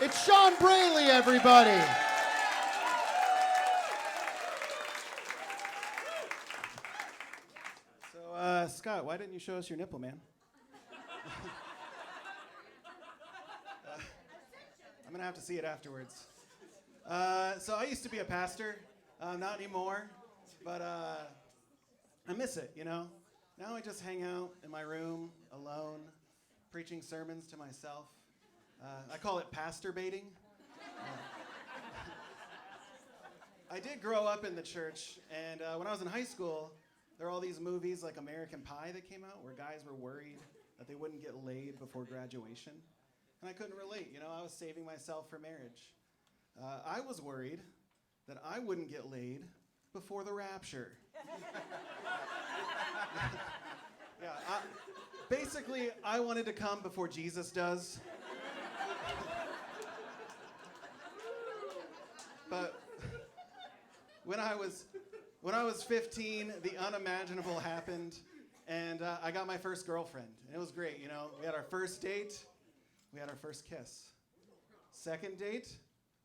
It's Shawn Braley, everybody. So, Scott, why didn't you show us your nipple, man? I'm going to have to see it afterwards. So I used to be a pastor, not anymore, but I miss it, you know? Now I just hang out in my room alone, preaching sermons to myself. I call it pastor baiting. I did grow up in the church, and when I was in high school, there were all these movies like American Pie that came out where guys were worried that they wouldn't get laid before graduation. And I couldn't relate, you know, I was saving myself for marriage. I was worried that I wouldn't get laid before the rapture. Yeah, basically, I wanted to come before Jesus does. But when I was 15, the unimaginable happened, and I got my first girlfriend. And it was great, you know. We had our first date, we had our first kiss. Second date,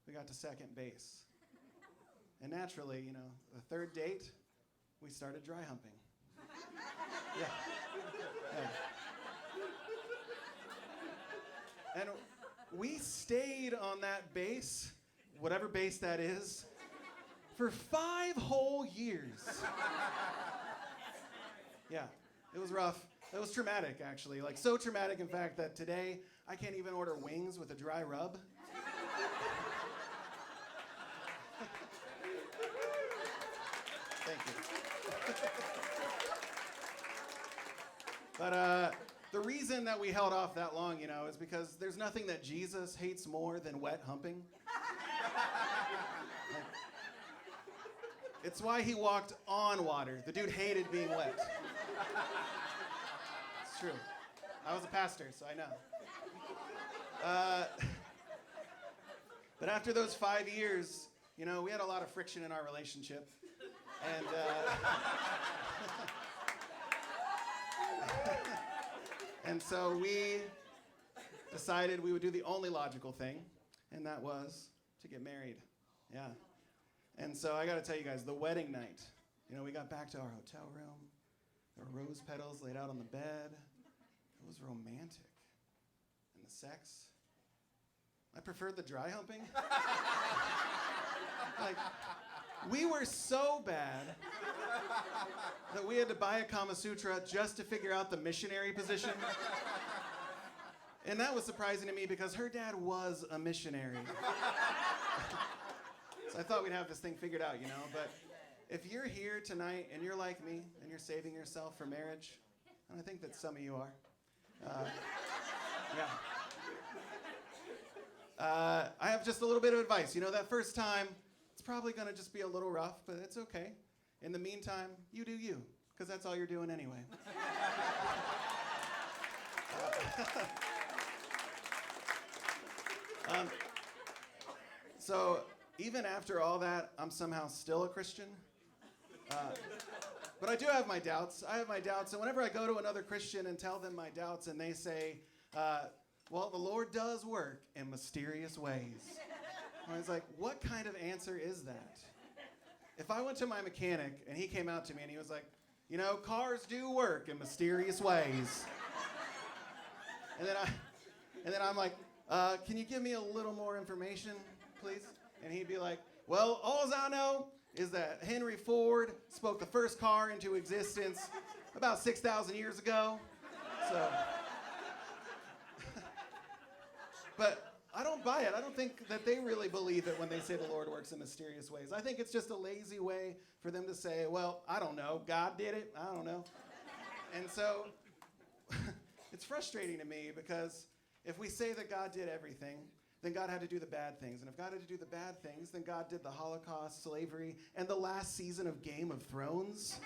we got to second base. And naturally, you know, the third date, we started dry humping. Yeah. And we stayed on that base, whatever base that is, for 5 whole years. Yeah, it was rough. It was traumatic, actually. Like, so traumatic, in fact, that today I can't even order wings with a dry rub. Thank you. But the reason that we held off that long, you know, is because there's nothing that Jesus hates more than wet humping. Like, it's why he walked on water. The dude hated being wet. It's true. I was a pastor, so I know. But after those 5 years, you know, we had a lot of friction in our relationship. And and so we decided we would do the only logical thing, and that was to get married. Yeah. And so I got to tell you guys, the wedding night, you know, we got back to our hotel room. There were rose petals laid out on the bed. It was romantic. And the sex, I preferred the dry humping. Like, we were so bad that we had to buy a Kama Sutra just to figure out the missionary position. And that was surprising to me because her dad was a missionary. So I thought we'd have this thing figured out, you know. But if you're here tonight and you're like me and you're saving yourself for marriage, and I think that some of you are, I have just a little bit of advice. You know, that first time, it's probably going to just be a little rough, but it's okay. In the meantime, you do you, because that's all you're doing anyway. So even after all that, I'm somehow still a Christian. But I do have my doubts. I have my doubts. And whenever I go to another Christian and tell them my doubts and they say, well, the Lord does work in mysterious ways. I was like, what kind of answer is that? If I went to my mechanic and he came out to me and he was like, you know, cars do work in mysterious ways. And then I'm like, can you give me a little more information, please? And he'd be like, well, all I know is that Henry Ford spoke the first car into existence about 6,000 years ago. So, but I don't buy it. I don't think that they really believe it when they say the Lord works in mysterious ways. I think it's just a lazy way for them to say, well, I don't know. God did it. I don't know. And so it's frustrating to me because if we say that God did everything, then God had to do the bad things. And if God had to do the bad things, then God did the Holocaust, slavery, and the last season of Game of Thrones.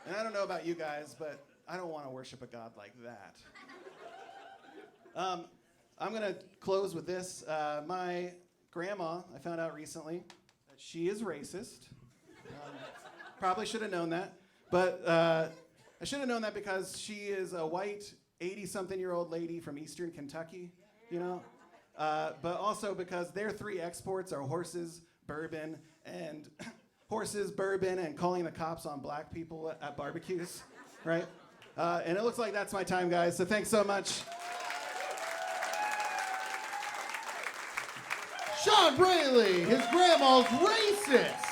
And I don't know about you guys, but I don't want to worship a God like that. I'm going to close with this. My grandma, I found out recently that she is racist. Probably should have known that. But I should have known that because she is a white 80-something-year-old lady from eastern Kentucky, you know. but also because their three exports are horses, bourbon, and calling the cops on black people at barbecues, right? And it looks like that's my time, guys. So thanks so much. Shawn Braley, his grandma's racist.